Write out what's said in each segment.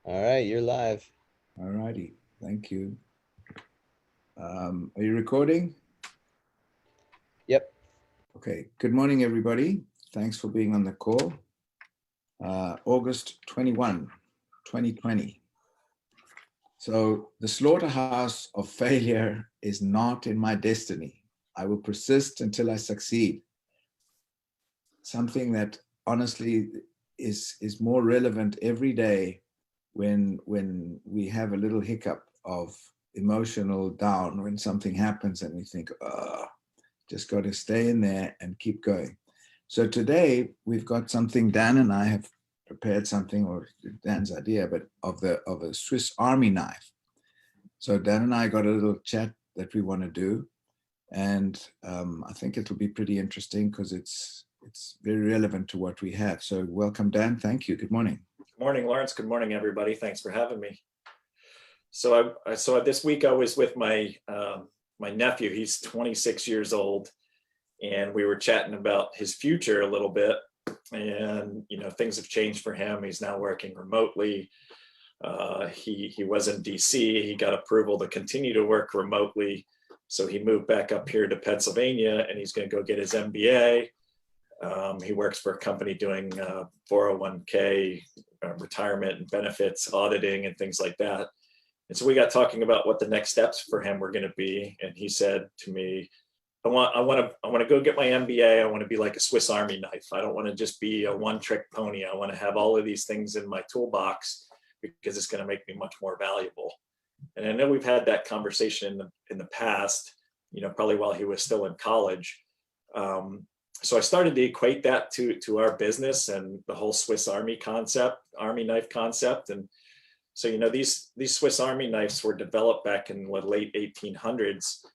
All right, you're live. All righty. Thank you. Are you recording? Yep. Okay. Good morning, everybody. Thanks for being on the call. August 21, 2020. So, the slaughterhouse of failure is not in my destiny. I will persist until I succeed. Something that honestly is more relevant every day when we have a little hiccup of emotional down when something happens and we think, just got to stay in there and keep going. So today we've got something. Dan and I have prepared something, or Dan's idea, but of a Swiss Army knife. So Dan and I got a little chat that we want to do, and I think it'll be pretty interesting because it's very relevant to what we have. So welcome, Dan. Thank you. Good morning. Good morning, Lawrence. Good morning, everybody. Thanks for having me. So this week I was with my nephew. He's 26 years old, and we were chatting about his future a little bit. And things have changed for him. He's now working remotely. He was in DC. He got approval to continue to work remotely, so he moved back up here to Pennsylvania, and he's going to go get his MBA. He works for a company doing 401k, retirement and benefits auditing and things like that. And so we got talking about what the next steps for him were going to be. And he said to me, I want to go get my MBA. I want to be like a Swiss Army knife. I don't want to just be a one-trick pony. I want to have all of these things in my toolbox because it's going to make me much more valuable. And I know we've had that conversation in the past, probably while he was still in college. So I started to equate that to our business and the whole Swiss Army concept, Army knife concept. And so, these Swiss Army knives were developed back in the late 1800s,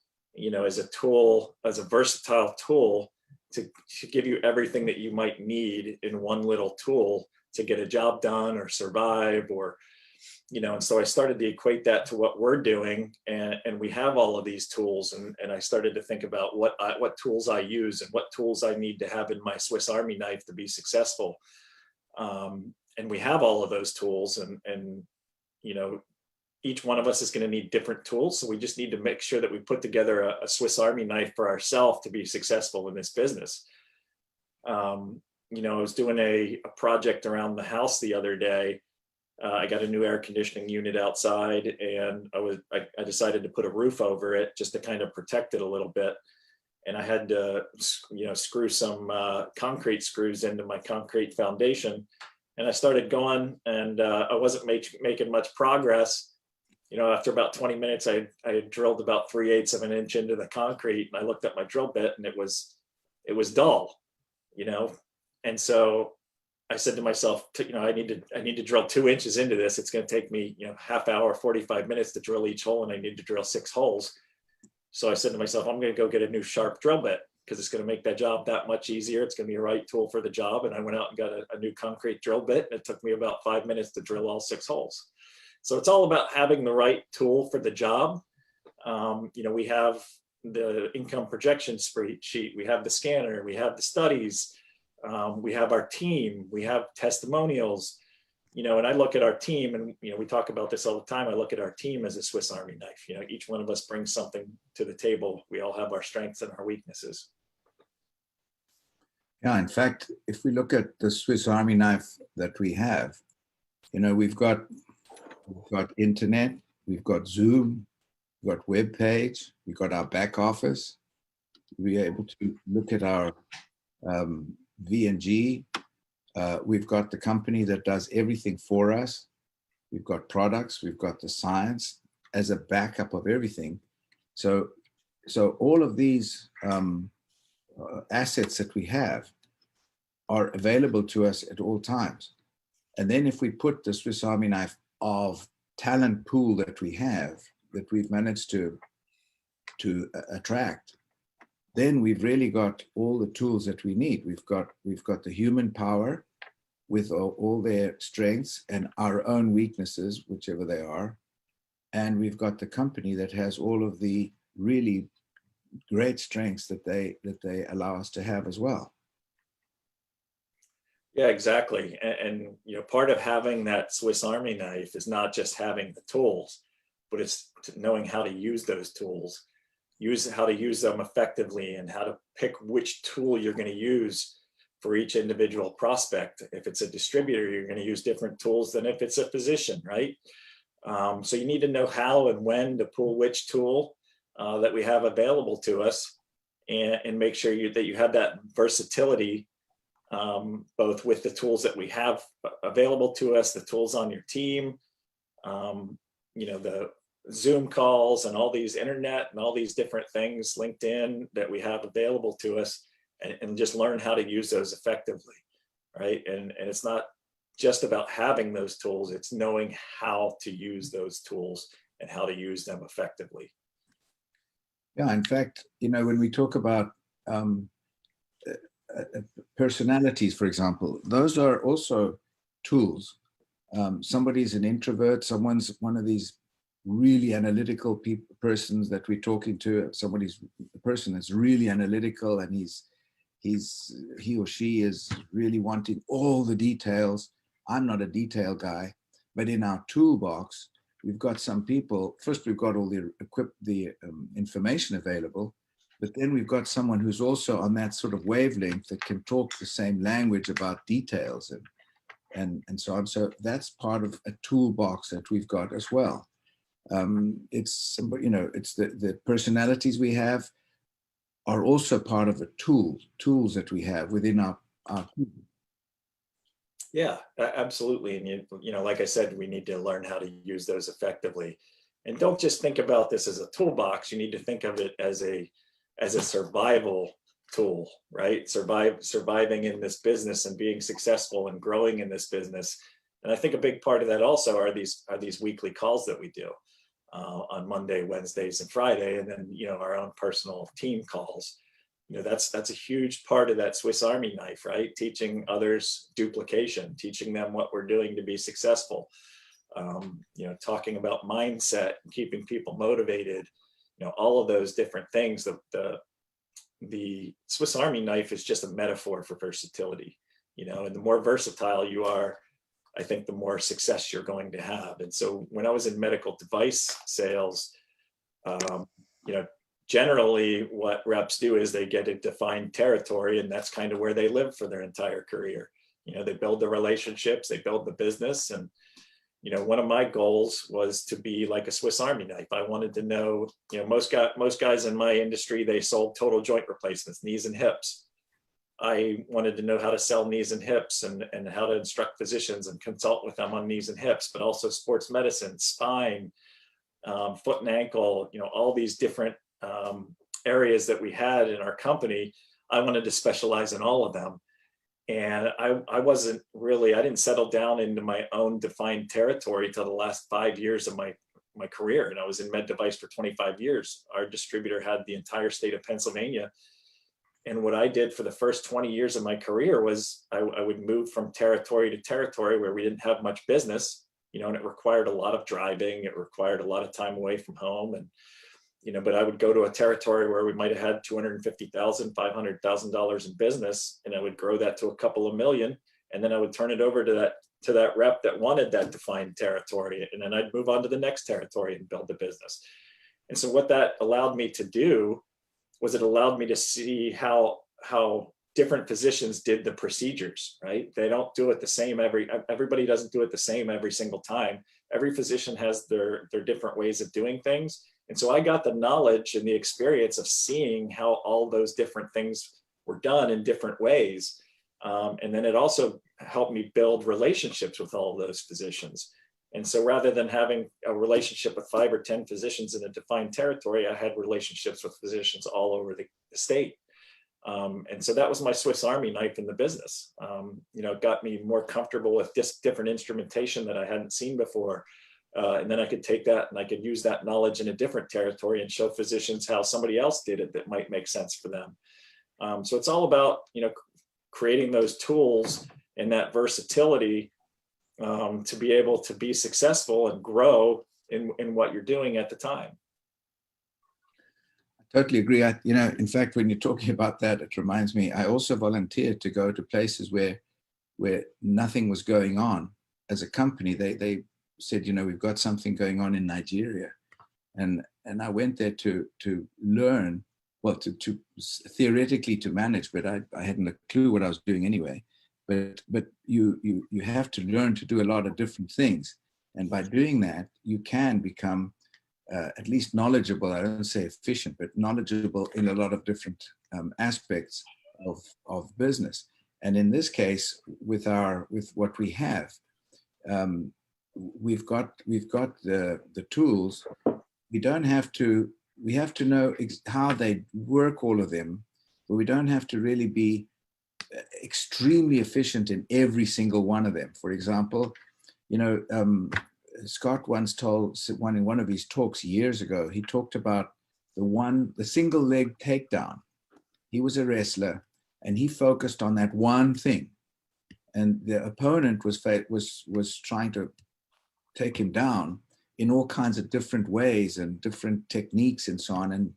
as a tool, as a versatile tool to give you everything that you might need in one little tool to get a job done or survive, or and so I started to equate that to what we're doing, and we have all of these tools, and I started to think about what tools I use and what tools I need to have in my Swiss Army knife to be successful. And we have all of those tools, and each one of us is going to need different tools, so we just need to make sure that we put together a Swiss Army knife for ourselves to be successful in this business. I was doing a project around the house the other day. I got a new air conditioning unit outside, and I decided to put a roof over it just to kind of protect it a little bit. And I had to, screw some concrete screws into my concrete foundation. And I started going, and I wasn't making much progress. After about 20 minutes, I had drilled about 3/8 of an inch into the concrete, and I looked at my drill bit, and it was dull, and so I said to myself, I need to drill 2 inches into this. It's going to take me, half hour, 45 minutes to drill each hole, and I need to drill 6 holes. So I said to myself, I'm going to go get a new sharp drill bit because it's going to make that job that much easier. It's going to be a right tool for the job. And I went out and got a new concrete drill bit, and it took me about 5 minutes to drill all 6 holes. So it's all about having the right tool for the job. We have the income projection spreadsheet, we have the scanner, we have the studies. We have our team, we have testimonials, and I look at our team, and, we talk about this all the time. I look at our team as a Swiss Army knife. Each one of us brings something to the table. We all have our strengths and our weaknesses. Yeah, in fact, if we look at the Swiss Army knife that we have, we've got internet, we've got Zoom, we've got web page, we've got our back office. We're able to look at our V&G. We've got the company that does everything for us. We've got products, we've got the science as a backup of everything. So all of these assets that we have are available to us at all times. And then if we put the Swiss Army knife of talent pool that we have, that we've managed to attract, then we've really got all the tools that we need. We've got the human power with all their strengths and our own weaknesses, whichever they are. And we've got the company that has all of the really great strengths that they allow us to have as well. Yeah, exactly. And you know, part of having that Swiss Army knife is not just having the tools, but it's knowing how to use those tools, how to use them effectively, and how to pick which tool you're going to use for each individual prospect. If it's a distributor, you're going to use different tools than if it's a physician, right? So you need to know how and when to pull which tool that we have available to us, and make sure that you have that versatility, both with the tools that we have available to us, the tools on your team, you know, the Zoom calls and all these internet and all these different things, LinkedIn, that we have available to us, and just learn how to use those effectively, right? And it's not just about having those tools, it's knowing how to use those tools and how to use them effectively. Yeah, in fact, you know, when we talk about personalities, for example, those are also tools. Somebody's an introvert, someone's one of these really analytical persons that we're talking to, somebody's a person that's really analytical, and he or she is really wanting all the details. I'm not a detail guy, but in our toolbox, we've got some people. First, we've got all the information available, but then we've got someone who's also on that sort of wavelength that can talk the same language about details and so on. So that's part of a toolbox that we've got as well. It's, you know, it's the personalities we have are also part of the tools that we have within our team. Yeah, absolutely. And you know, like I said, we need to learn how to use those effectively. And don't just think about this as a toolbox. You need to think of it as a survival tool, right? Surviving in this business and being successful and growing in this business. And I think a big part of that also are these weekly calls that we do on Monday, Wednesdays, and Friday, and then, you know, our own personal team calls. You know, that's a huge part of that Swiss Army knife, right? Teaching others duplication, teaching them what we're doing to be successful. You know, talking about mindset, keeping people motivated, you know, all of those different things. The Swiss Army knife is just a metaphor for versatility, you know, and the more versatile you are, I think the more success you're going to have. And so when I was in medical device sales, you know, generally what reps do is they get a defined territory, and that's kind of where they live for their entire career. You know, they build the relationships, they build the business. And, you know, one of my goals was to be like a Swiss Army knife. I wanted to know, you know, most guys in my industry, they sold total joint replacements, knees and hips. I wanted to know how to sell knees and hips, and how to instruct physicians and consult with them on knees and hips, but also sports medicine, spine, foot and ankle, you know, all these different areas that we had in our company. I wanted to specialize in all of them. And I didn't settle down into my own defined territory till the last 5 years of my career. And I was in med device for 25 years. Our distributor had the entire state of Pennsylvania. And what I did for the first 20 years of my career was I would move from territory to territory where we didn't have much business, you know, and it required a lot of driving. It required a lot of time away from home. And, you know, but I would go to a territory where we might have had $250,000, $500,000 in business, and I would grow that to a couple of million. And then I would turn it over to that rep that wanted that defined territory. And then I'd move on to the next territory and build the business. And so what that allowed me to do was it allowed me to see how different physicians did the procedures, right? They don't do it the same everybody doesn't do it the same every single time. Every physician has their different ways of doing things. And so I got the knowledge and the experience of seeing how all those different things were done in different ways. And then it also helped me build relationships with all of those physicians. And so rather than having a relationship with 5 or 10 physicians in a defined territory, I had relationships with physicians all over the state. And so that was my Swiss Army knife in the business. You know, it got me more comfortable with just different instrumentation that I hadn't seen before. And then I could take that and I could use that knowledge in a different territory and show physicians how somebody else did it that might make sense for them. So it's all about, you know, creating those tools and that versatility to be able to be successful and grow in what you're doing at the time. I totally agree. You know, in fact, when you're talking about that, it reminds me, I also volunteered to go to places where where nothing was going on as a company. They said, you know, we've got something going on in Nigeria. And I went there to learn, well, to theoretically to manage, but I hadn't a clue what I was doing anyway. But you have to learn to do a lot of different things. And by doing that, you can become at least knowledgeable. I don't say efficient, but knowledgeable in a lot of different aspects of business. And in this case, with what we have, we've got the tools. We have to know how they work, all of them, but we don't have to really be extremely efficient in every single one of them. For example, you know, Scott once told in one of his talks years ago, he talked about the single leg takedown. He was a wrestler and he focused on that one thing. And the opponent was trying to take him down in all kinds of different ways and different techniques and so on.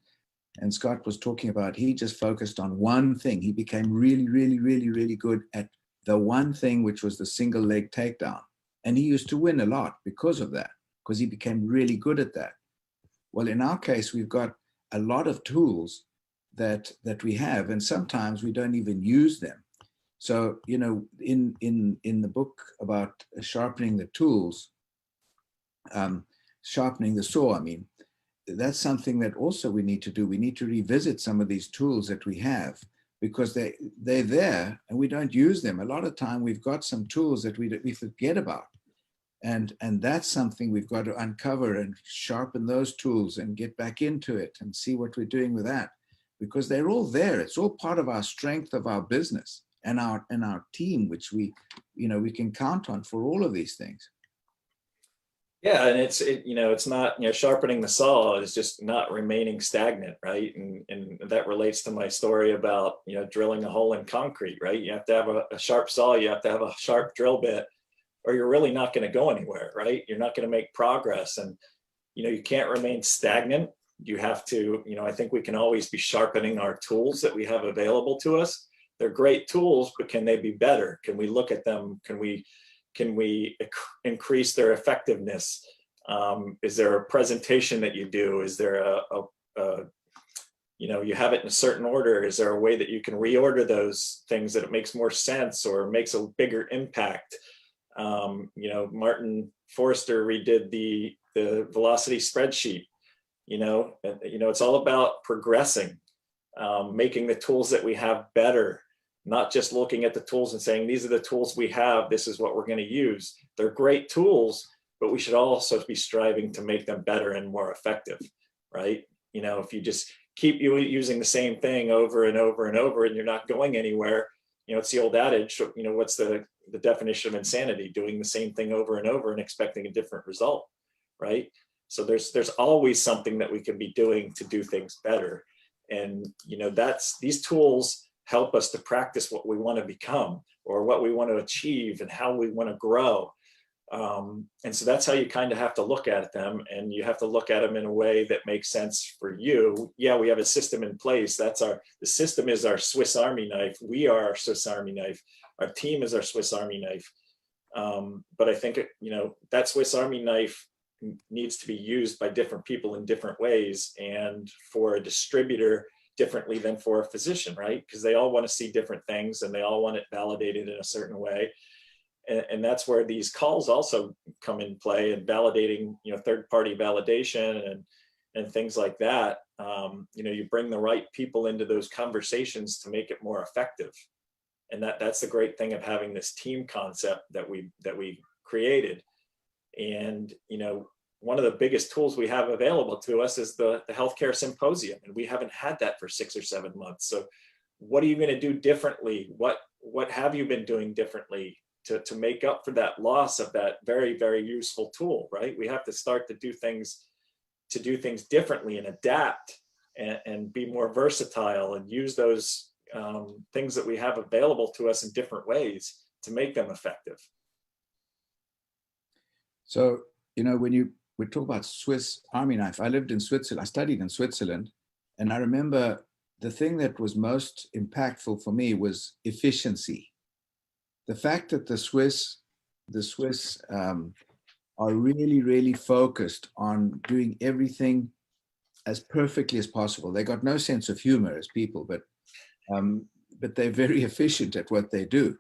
And Scott was talking about, he just focused on one thing. He became really, really, really, really good at the one thing, which was the single leg takedown. And he used to win a lot because of that, because he became really good at that. Well, in our case, we've got a lot of tools that we have, and sometimes we don't even use them. So, you know, in the book about sharpening the tools, sharpening the saw, I mean, that's something that also we need to do. We need to revisit some of these tools that we have, because they're there and we don't use them. A lot of time we've got some tools that we forget about. And that's something we've got to uncover and sharpen those tools and get back into it and see what we're doing with that, because they're all there. It's all part of our strength of our business and our team, which we can count on for all of these things. Yeah, and it's not, sharpening the saw is just not remaining stagnant, right? And that relates to my story about, drilling a hole in concrete, right? You have to have a sharp saw, you have to have a sharp drill bit, or you're really not going to go anywhere, right? You're not going to make progress. And, you can't remain stagnant. You have to, I think we can always be sharpening our tools that we have available to us. They're great tools, but can they be better? Can we look at them? Can we increase their effectiveness? Is there a presentation that you do? Is there you have it in a certain order? Is there a way that you can reorder those things that it makes more sense or makes a bigger impact? Martin Forrester redid the velocity spreadsheet. It's all about progressing, making the tools that we have better. Not just looking at the tools and saying, these are the tools we have, this is what we're going to use. They're great tools, but we should also be striving to make them better and more effective, right? If you just keep using the same thing over and over and over and you're not going anywhere, it's the old adage, what's the definition of insanity? Doing the same thing over and over and expecting a different result, right? So there's always something that we can be doing to do things better. And, these tools help us to practice what we want to become or what we want to achieve and how we want to grow. And so that's how you kind of have to look at them, and you have to look at them in a way that makes sense for you. Yeah, we have a system in place. The system is our Swiss Army knife. We are our Swiss Army knife. Our team is our Swiss Army knife. But I think, that Swiss Army knife needs to be used by different people in different ways, and for a distributor differently than for a physician, right? Because they all want to see different things and they all want it validated in a certain way. And that's where these calls also come in play, and validating, third-party validation and things like that. You bring the right people into those conversations to make it more effective. And that's the great thing of having this team concept that we created. And, one of the biggest tools we have available to us is the healthcare symposium, and we haven't had that for 6 or 7 months. So what are you going to do differently? What have you been doing differently to make up for that loss of that very, very useful tool, right? We have to start to do things differently and adapt and be more versatile and use those things that we have available to us in different ways to make them effective. So, when we talk about Swiss Army knife, I lived in Switzerland, I studied in Switzerland, and I remember the thing that was most impactful for me was efficiency. the fact that the Swiss are really, really focused on doing everything as perfectly as possible. They got no sense of humor as people, but they're very efficient at what they do.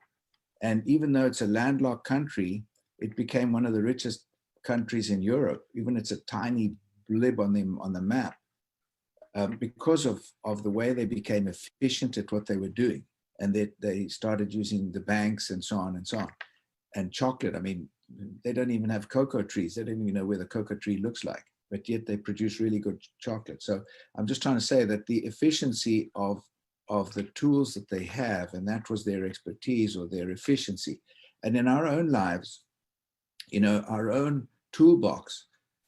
And even though it's a landlocked country, it became one of the richest countries in Europe. Even it's a tiny blib on the map, because of the way they became efficient at what they were doing. And they started using the banks and so on and so on. And chocolate, I mean, they don't even have cocoa trees. They don't even know where the cocoa tree looks like, but yet they produce really good chocolate. So I'm just trying to say that the efficiency of the tools that they have, and that was their expertise or their efficiency. And in our own lives, you know, our own toolbox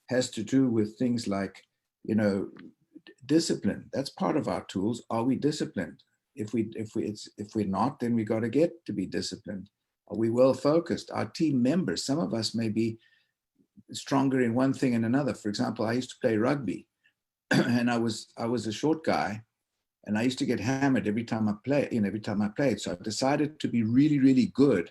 has to do with things like, you know, discipline. That's part of our tools. Are we disciplined? If we're not, then we got to get to be disciplined. Are we well focused? Our team members, some of us may be stronger in one thing and another. For example, I used to play rugby, and I was a short guy, and I used to get hammered every time I played. So I decided to be really, really good,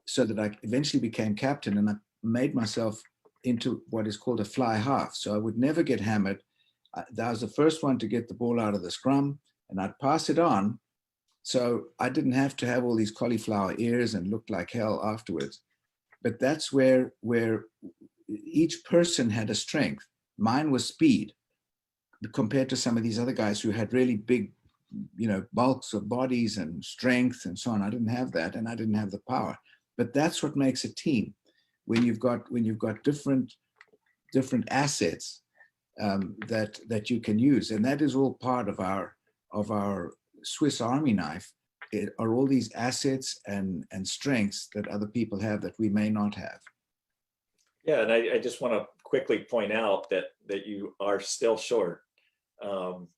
so that I eventually became captain, and I made myself into what is called a fly half. So I would never get hammered. I was the first one to get the ball out of the scrum, and I'd pass it on. So I didn't have to have all these cauliflower ears and look like hell afterwards. But that's where each person had a strength. Mine was speed, compared to some of these other guys who had really big, you know, bulks of bodies and strength and so on. I didn't have that, and I didn't have the power. But that's what makes a team. When you've got different assets that you can use, and that is all part of our Swiss Army knife. It are all these assets and strengths that other people have that we may not have. Yeah, and I just want to quickly point out that you are still short. But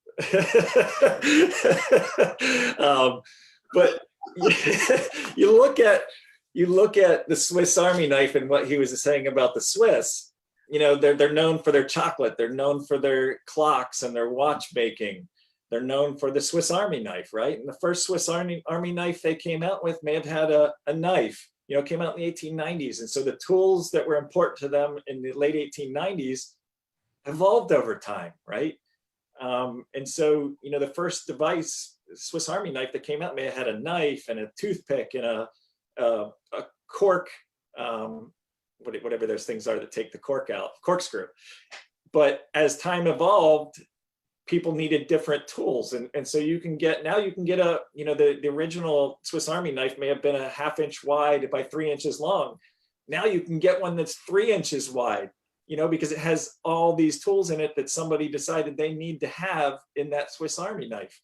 you look at the Swiss Army knife and what he was saying about the Swiss. You know, they're known for their chocolate. They're known for their clocks and their watchmaking. They're known for the Swiss Army knife, right? And the first Swiss Army knife they came out with may have had a knife, you know, came out in the 1890s. And so the tools that were important to them in the late 1890s evolved over time, right? And so, you know, the first device, Swiss Army knife that came out may have had a knife and a toothpick and a cork, whatever those things are that take the cork out, corkscrew. But as time evolved, people needed different tools. And so you can get a, you know, the original Swiss Army knife may have been a 1/2 inch wide by 3 inches long. Now you can get one that's 3 inches wide, you know, because it has all these tools in it that somebody decided they need to have in that Swiss Army knife.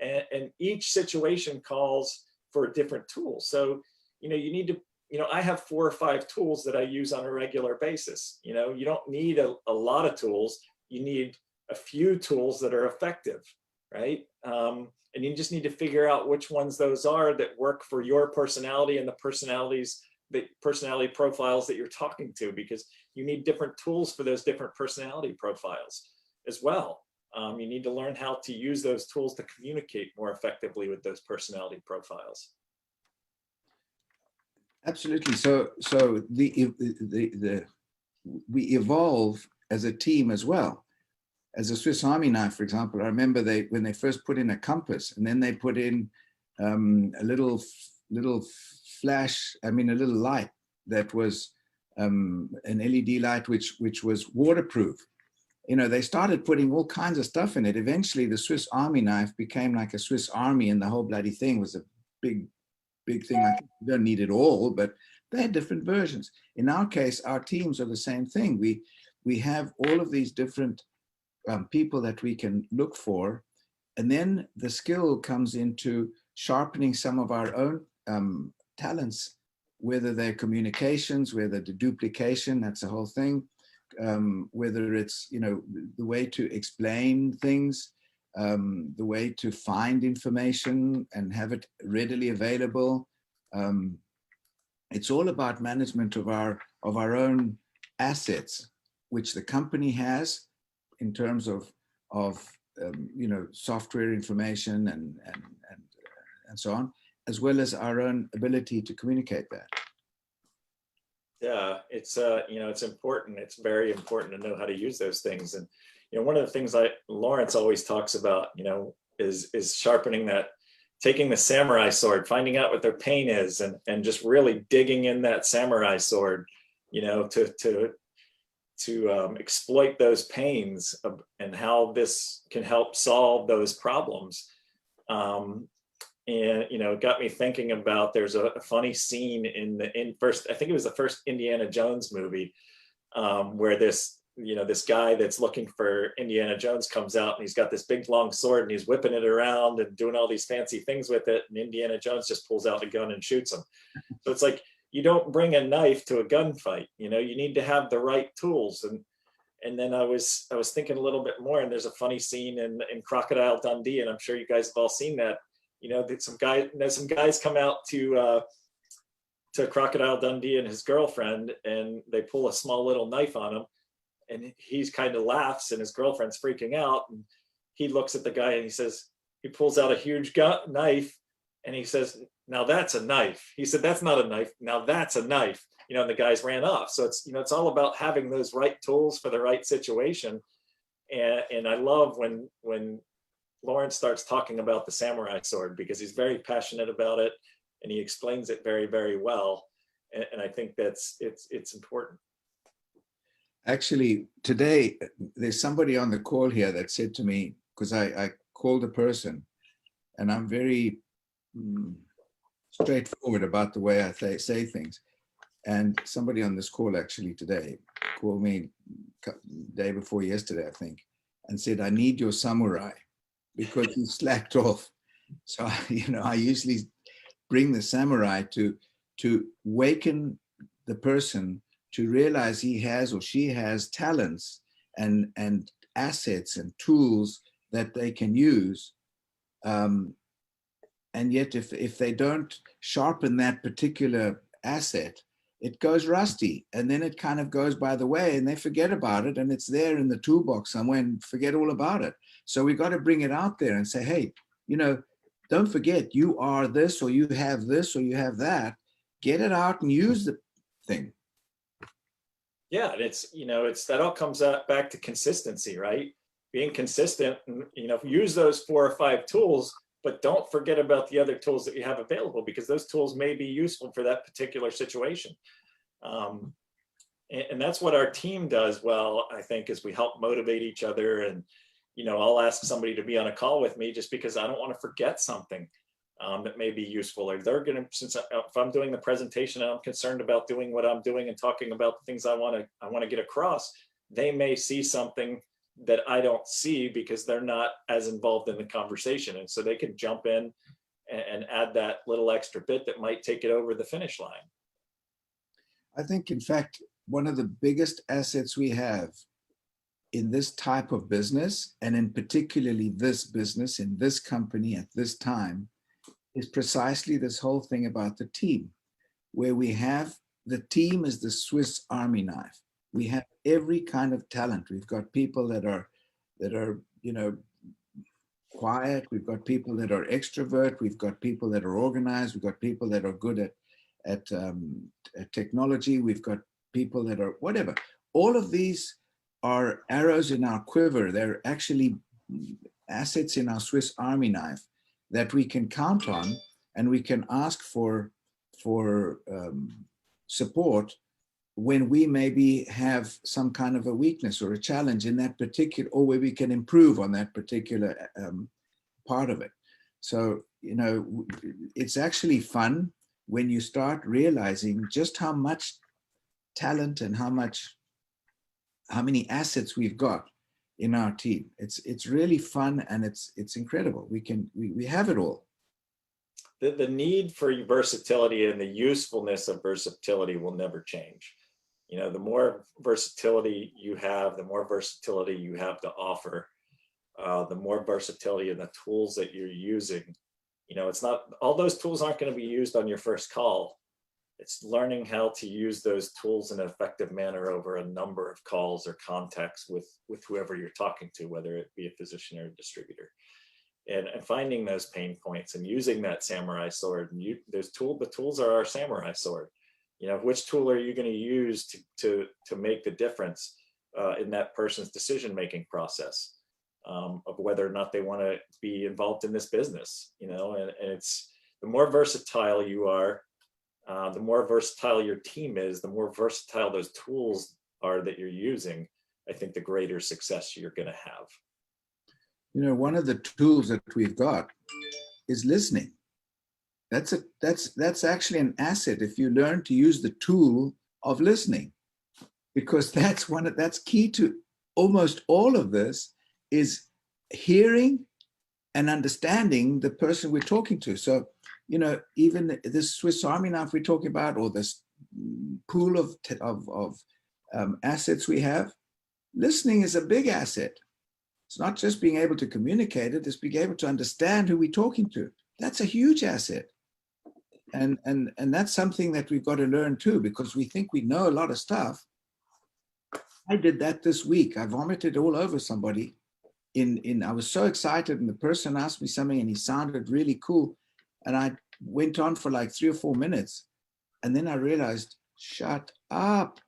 And each situation calls for a different tool. So, you know, you need to, you know, I have 4 or 5 tools that I use on a regular basis. You know, you don't need a lot of tools. You need a few tools that are effective, right? And you just need to figure out which ones those are that work for your personality and the personality profiles that you're talking to, because you need different tools for those different personality profiles as well. You need to learn how to use those tools to communicate more effectively with those personality profiles. Absolutely. So we evolve as a team as well. As a Swiss Army knife, for example, I remember when they first put in a compass, and then they put in a little flash, a little light that was an LED light, which was waterproof. You know, they started putting all kinds of stuff in it. Eventually, the Swiss Army knife became like a Swiss Army, and the whole bloody thing was a big thing. Like, you don't need it all, but they had different versions. In our case, our teams are the same thing. We have all of these different people that we can look for, and then the skill comes into sharpening some of our own talents, whether they're communications, whether the duplication, that's the whole thing, whether it's, you know, the way to explain things, the way to find information and have it readily available. It's all about management of our own assets, which the company has in terms of you know, software information and so on, as well as our own ability to communicate that. Yeah, it's it's important. It's very important to know how to use those things. And one of the things Lawrence always talks about, is sharpening that, taking the samurai sword, finding out what their pain is, and just really digging in that samurai sword, to exploit those pains and how this can help solve those problems. And it got me thinking about, there's a funny scene in first, I think it was the first Indiana Jones movie, where this guy that's looking for Indiana Jones comes out, and he's got this big long sword, and he's whipping it around and doing all these fancy things with it, and Indiana Jones just pulls out a gun and shoots him. So it's like, you don't bring a knife to a gunfight. You need to have the right tools. And then I was thinking a little bit more, and there's a funny scene in Crocodile Dundee, and I'm sure you guys have all seen that. That some guys come out to Crocodile Dundee and his girlfriend, and they pull a small little knife on him, and he's kind of laughs, and his girlfriend's freaking out, and he looks at the guy, and he pulls out a huge knife, and he says, "Now that's a knife." He said, "That's not a knife. Now that's a knife." And the guys ran off. So it's all about having those right tools for the right situation. And I love when Lawrence starts talking about the samurai sword, because he's very passionate about it, and he explains it very, very well. And I think it's important. Actually, today, there's somebody on the call here that said to me, because I called a person, and I'm very straightforward about the way I say things. And somebody on this call actually today called me day before yesterday, I think, and said, "I need your samurai," because he slacked off. So, I usually bring the samurai to waken the person to realize he has or she has talents and assets and tools that they can use. And yet, if they don't sharpen that particular asset, it goes rusty, and then it kind of goes by the way, and they forget about it, and it's there in the toolbox somewhere and forget all about it. So we got to bring it out there and say, hey, don't forget, you are this, or you have this, or you have that. Get it out and use the thing. Yeah, and it's that all comes back to consistency, right? Being consistent, and use those 4 or 5 tools, but don't forget about the other tools that you have available, because those tools may be useful for that particular situation. And that's what our team does well, I think, is we help motivate each other. And, I'll ask somebody to be on a call with me just because I don't want to forget something that may be useful. Or they're going to, if I'm doing the presentation and I'm concerned about doing what I'm doing and talking about the things I want to get across, they may see something that I don't see because they're not as involved in the conversation. And so they can jump in and add that little extra bit that might take it over the finish line. I think, in fact, one of the biggest assets we have in this type of business, and in particularly this business, in this company at this time, is precisely this whole thing about the team, where we have the team is the Swiss Army knife. We have every kind of talent. We've got people that are quiet. We've got people that are extrovert. We've got people that are organized. We've got people that are good at technology. We've got people that are whatever. All of these are arrows in our quiver. They're actually assets in our Swiss Army knife that we can count on, and we can ask for support when we maybe have some kind of a weakness or a challenge in that particular, or where we can improve on that particular part of it. So, it's actually fun when you start realizing just how much talent and how many assets we've got in our team. It's really fun, and it's incredible. We have it all. The need for versatility and the usefulness of versatility will never change. The more versatility you have, the more versatility you have to offer, the more versatility in the tools that you're using. It's not, all those tools aren't going to be used on your first call. It's learning how to use those tools in an effective manner over a number of calls or contacts with whoever you're talking to, whether it be a physician or a distributor. and finding those pain points and using that samurai sword. And the tools are our samurai sword. Which tool are you going to use to make the difference in that person's decision-making process of whether or not they want to be involved in this business, and it's the more versatile you are, the more versatile your team is, the more versatile those tools are that you're using, I think the greater success you're going to have. One of the tools that we've got is listening. That's actually an asset if you learn to use the tool of listening, because that's key to almost all of this, is hearing and understanding the person we're talking to. So, even this Swiss Army knife we're talking about, or this pool of assets we have, listening is a big asset. It's not just being able to communicate it, it's being able to understand who we're talking to. That's a huge asset. And that's something that we've got to learn too, because we think we know a lot of stuff. I did that this week. I vomited all over somebody. I was so excited, and the person asked me something and he sounded really cool. And I went on for like 3 or 4 minutes. And then I realized, shut up.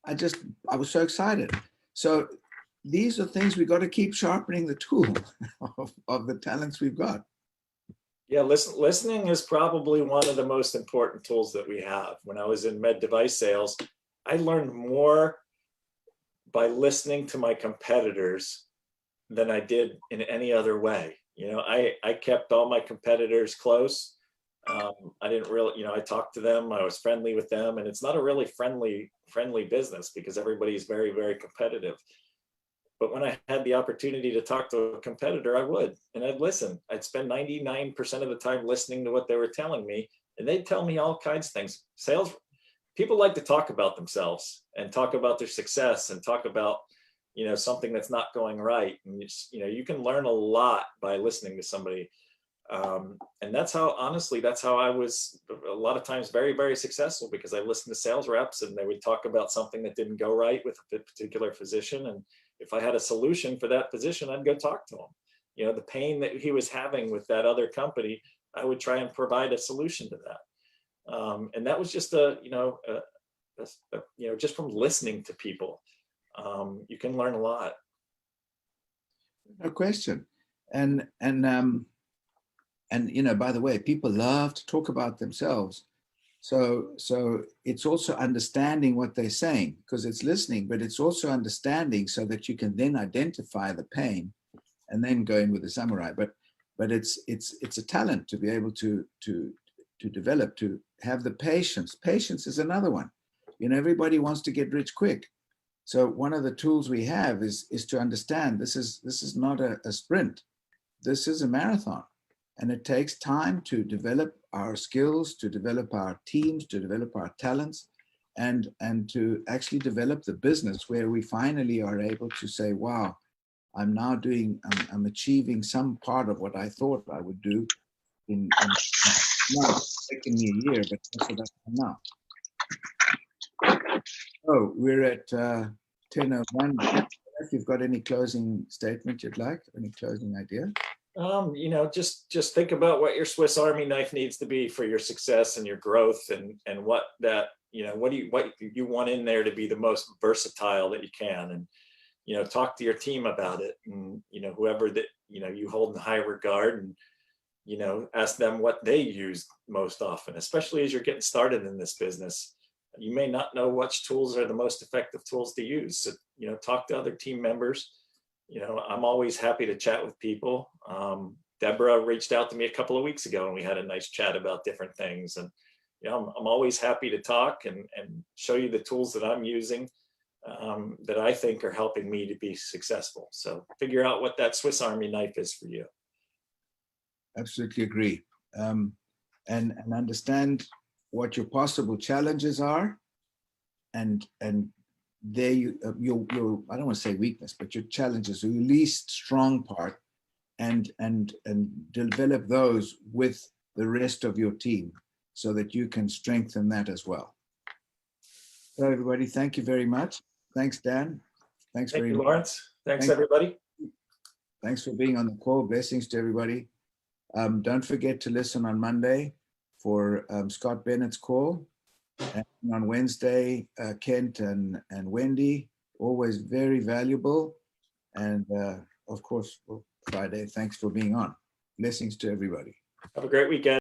I was so excited. So these are things we got to keep sharpening the tool of the talents we've got. Yeah, listening is probably one of the most important tools that we have. When I was in med device sales, I learned more by listening to my competitors than I did in any other way. I kept all my competitors close. I didn't really, I talked to them, I was friendly with them, and it's not a really friendly business because everybody's very, very competitive. But when I had the opportunity to talk to a competitor, I would, and I'd listen. I'd spend 99% of the time listening to what they were telling me, and they'd tell me all kinds of things. Sales people like to talk about themselves and talk about their success and talk about, something that's not going right. And you can learn a lot by listening to somebody. And that's how I was a lot of times very, very successful, because I listened to sales reps and they would talk about something that didn't go right with a particular physician. And if I had a solution for that physician, I'd go talk to him. The pain that he was having with that other company, I would try and provide a solution to that. And that was just just from listening to people, you can learn a lot. No question. And by the way, people love to talk about themselves. So it's also understanding what they're saying, because it's listening, but it's also understanding so that you can then identify the pain and then go in with the samurai. But it's a talent to be able to develop, to have the patience. Patience is another one. Everybody wants to get rich quick. So one of the tools we have is to understand this is not a sprint. This is a marathon. And it takes time to develop our skills, to develop our teams, to develop our talents, and to actually develop the business where we finally are able to say, wow, I'm achieving some part of what I thought I would do in it's taking me a year, but that's what I'm now. Oh, we're at 10:01. If you've got any closing statement you'd like, any closing idea? Just think about what your Swiss Army knife needs to be for your success and your growth, and what that, what you want in there to be the most versatile that you can, and talk to your team about it, and whoever that you hold in high regard, and ask them what they use most often, especially as you're getting started in this business. You may not know which tools are the most effective tools to use. So, talk to other team members. I'm always happy to chat with people. Deborah reached out to me a couple of weeks ago and we had a nice chat about different things. And, I'm always happy to talk and show you the tools that I'm using that I think are helping me to be successful. So figure out what that Swiss Army knife is for you. Absolutely agree. And understand what your possible challenges are, and there your I don't want to say weakness, but your challenges, your least strong part, and develop those with the rest of your team so that you can strengthen that as well. So everybody, thank you very much. Thanks, Dan. Thank you, Lawrence. Thanks everybody. Thanks for being on the call. Blessings to everybody. Don't forget to listen on Monday for Scott Bennett's call. And on Wednesday, Kent and Wendy, always very valuable. And of course, Friday, thanks for being on. Blessings to everybody. Have a great weekend.